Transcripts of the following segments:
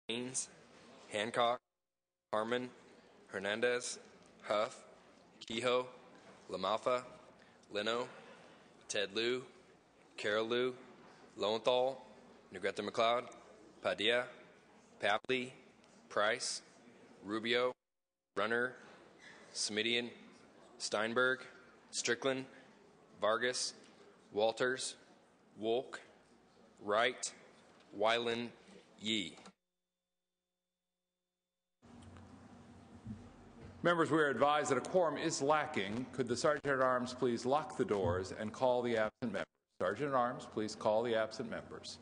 Haynes, Hancock, Harmon, Hernandez, Huff, Kehoe, LaMalfa, Leno, Ted Lieu, Carol Lieu, Lowenthal, Negrete McLeod, Padilla, Papley, Price, Rubio, Runner, Smidian, Steinberg, Strickland, Vargas, Walters, Wolk, Wright, Weiland, Yee. Members, we are advised that a quorum is lacking. Could the Sergeant-at-Arms please lock the doors and call the absent members? Sergeant-at-Arms, please call the absent members.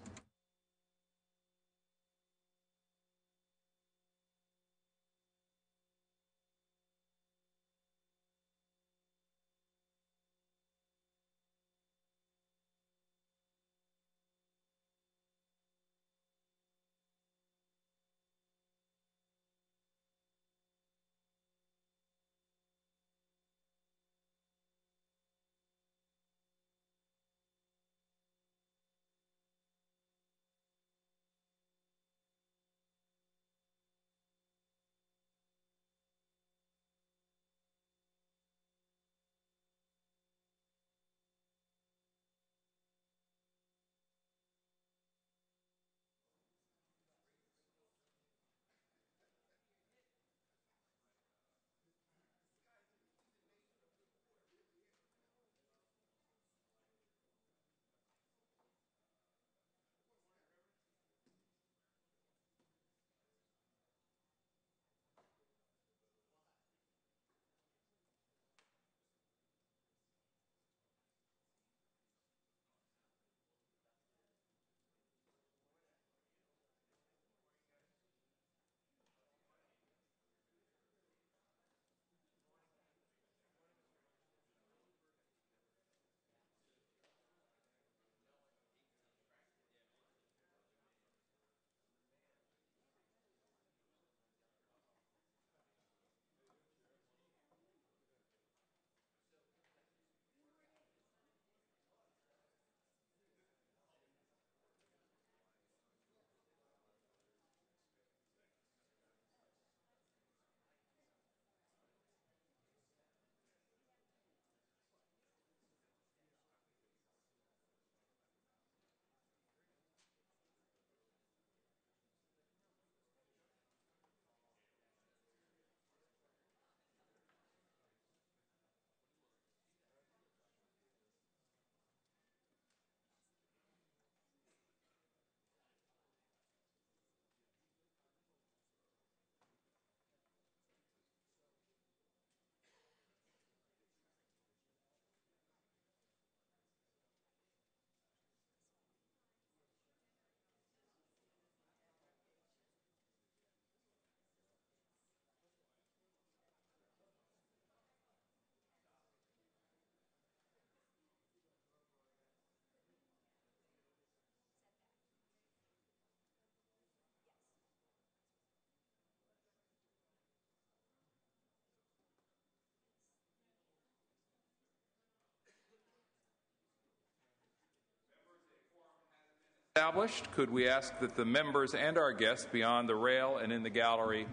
Established, could we ask that the members and our guests beyond the rail and in the gallery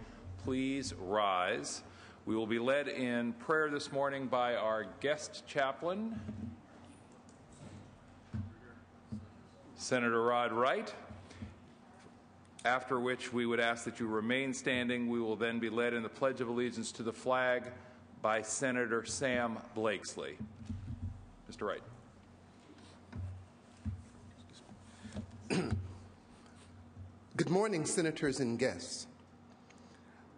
please rise? We will be led in prayer this morning by our guest chaplain, Senator Rod Wright, after which we would ask that you remain standing. We will then be led in the Pledge of Allegiance to the flag by Senator Sam Blakesley. Mr. Wright. Good morning, senators and guests.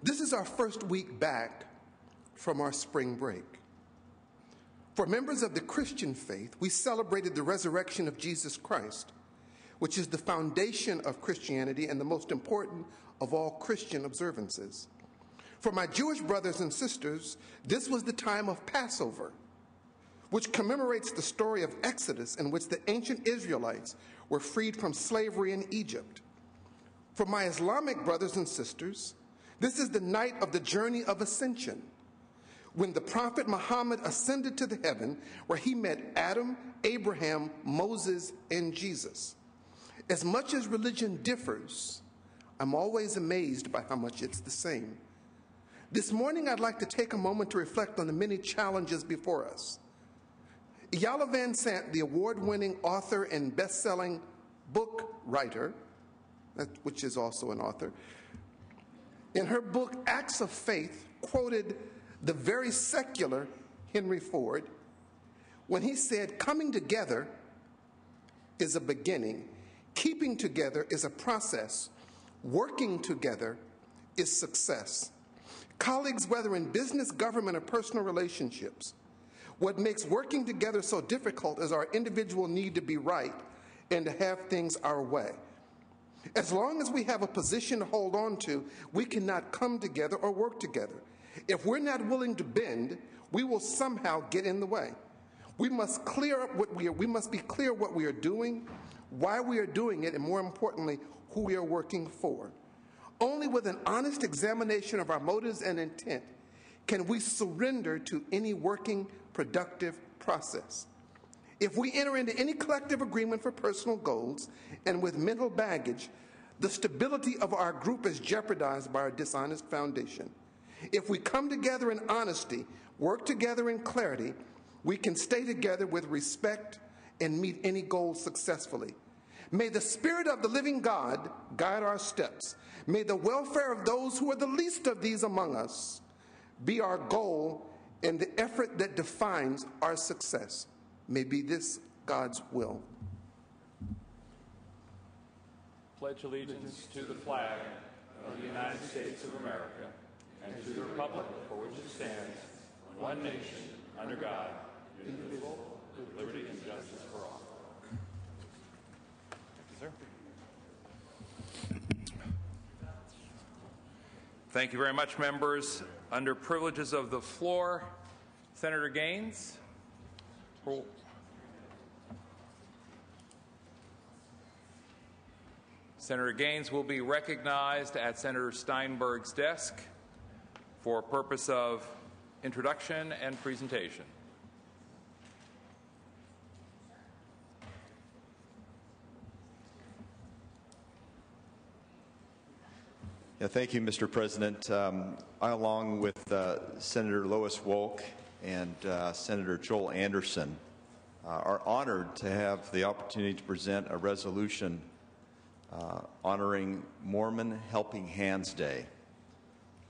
This is our first week back from our spring break. For members of the Christian faith, we celebrated the resurrection of Jesus Christ, which is the foundation of Christianity and the most important of all Christian observances. For my Jewish brothers and sisters, this was the time of Passover, which commemorates the story of Exodus in which the ancient Israelites were freed from slavery in Egypt. For my Islamic brothers and sisters, this is the night of the journey of ascension, when the Prophet Muhammad ascended to the heaven where he met Adam, Abraham, Moses, and Jesus. As much as religion differs, I'm always amazed by how much it's the same. This morning, I'd like to take a moment to reflect on the many challenges before us. Iyanla Vanzant, the award-winning author and best-selling book writer, which is also an author, in her book, Acts of Faith, quoted the very secular Henry Ford when he said, "Coming together is a beginning. Keeping together is a process. Working together is success." Colleagues, whether in business, government, or personal relationships, what makes working together so difficult is our individual need to be right and to have things our way. As long as we have a position to hold on to, we cannot come together or work together. If we're not willing to bend, we will somehow get in the way. We must be clear what we are doing, why we are doing it, and more importantly, who we are working for. Only with an honest examination of our motives and intent can we surrender to any working, productive process. If we enter into any collective agreement for personal goals and with mental baggage, the stability of our group is jeopardized by our dishonest foundation. If we come together in honesty, work together in clarity, we can stay together with respect and meet any goals successfully. May the Spirit of the living God guide our steps. May the welfare of those who are the least of these among us be our goal and the effort that defines our success. May be this God's will. Pledge allegiance to the flag of the United States of America and to the republic for which it stands, one nation, under God, indivisible, with liberty and justice for all. Thank you, sir. Thank you very much, members. Under privileges of the floor, Senator Gaines. Senator Gaines will be recognized at Senator Steinberg's desk for purpose of introduction and presentation. Yeah, thank you, Mr. President. I, along with Senator Lois Wolk and Senator Joel Anderson, are honored to have the opportunity to present a resolution honoring Mormon Helping Hands Day.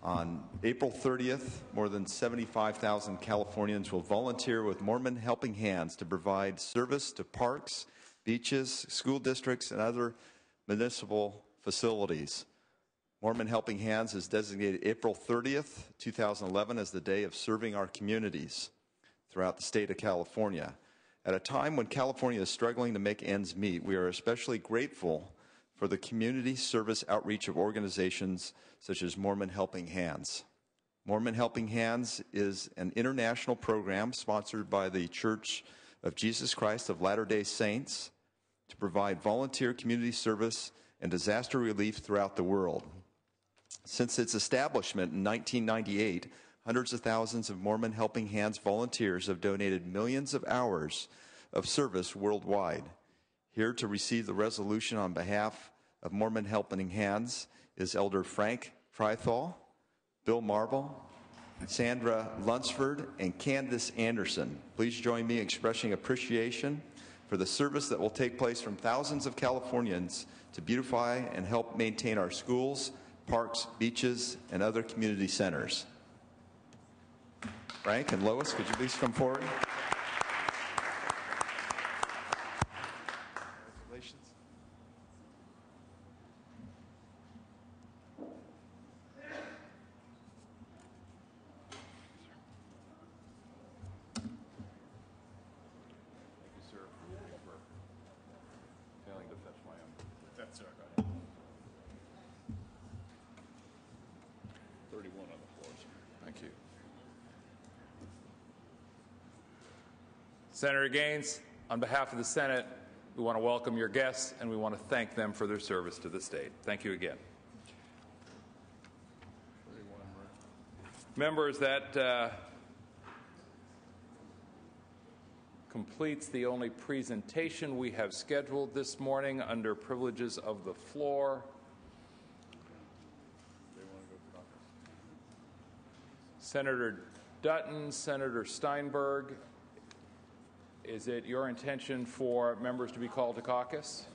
On April 30th, more than 75,000 Californians will volunteer with Mormon Helping Hands to provide service to parks, beaches, school districts, and other municipal facilities. Mormon Helping Hands has designated April 30th, 2011 as the day of serving our communities throughout the state of California. At a time when California is struggling to make ends meet, we are especially grateful for the community service outreach of organizations such as Mormon Helping Hands. Mormon Helping Hands is an international program sponsored by the Church of Jesus Christ of Latter-day Saints to provide volunteer community service and disaster relief throughout the world. Since its establishment in 1998, hundreds of thousands of Mormon Helping Hands volunteers have donated millions of hours of service worldwide. Here to receive the resolution on behalf of Mormon Helping Hands is Elder Frank Freithal, Bill Marble, Sandra Lunsford, and Candace Anderson. Please join me in expressing appreciation for the service that will take place from thousands of Californians to beautify and help maintain our schools, parks, beaches, and other community centers. Frank and Lois, could you please come forward? Congratulations. Thank you, sir, for failing to fetch my own. That's all right. 31 on the floor, sir. Thank you. Senator Gaines, on behalf of the Senate, we want to welcome your guests and we want to thank them for their service to the state. Thank you again. Members, that completes the only presentation we have scheduled this morning under privileges of the floor. Senator Dutton, Senator Steinberg, is it your intention for members to be called to caucus?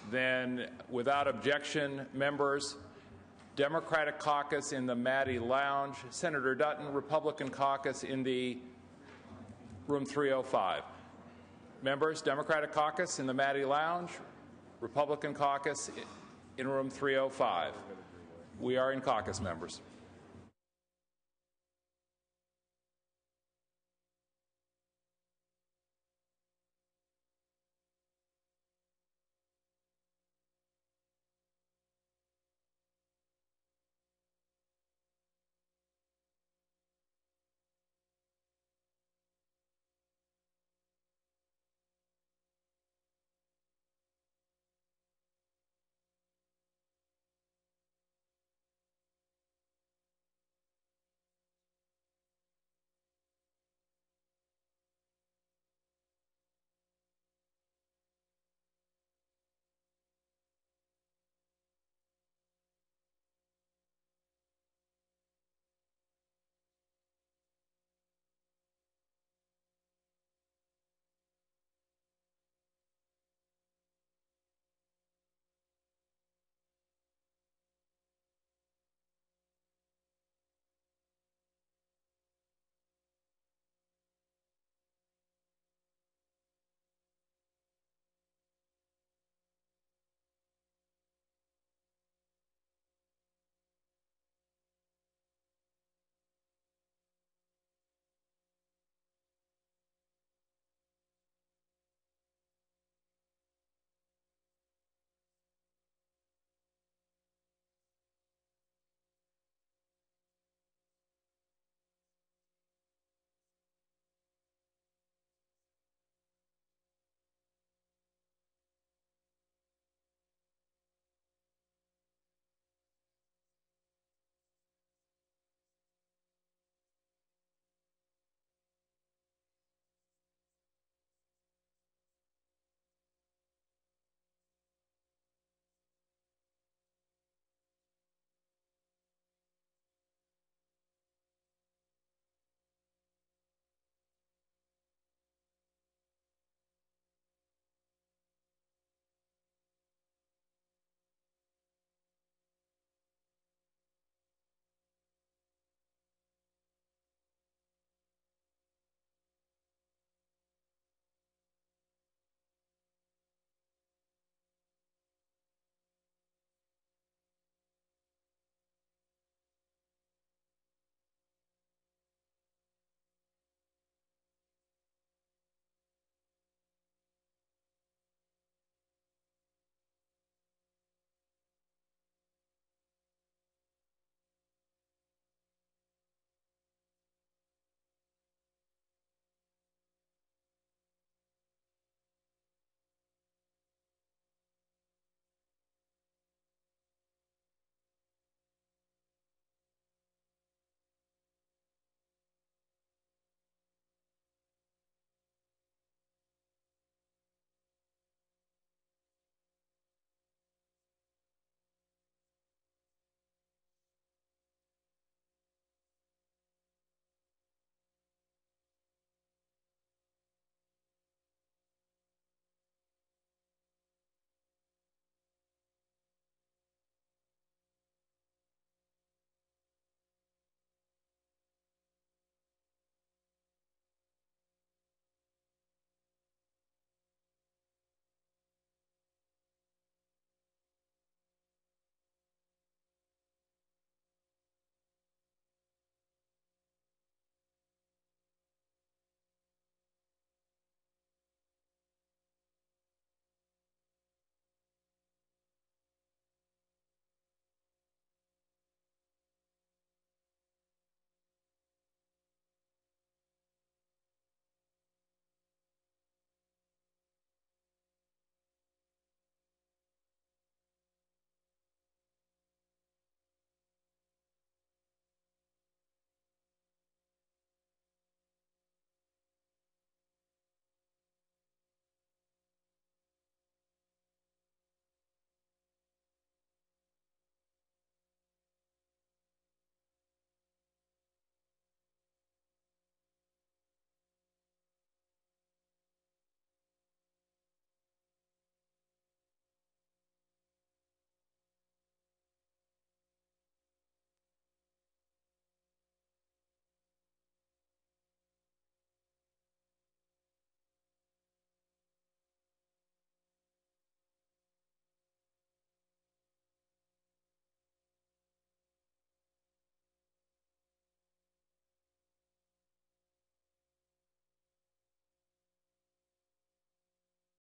Then, without objection, members, Democratic caucus in the Maddie Lounge, Senator Dutton, Republican caucus in the room 305. Members, Democratic caucus in the Maddie Lounge, Republican caucus in room 305. We are in caucus, members.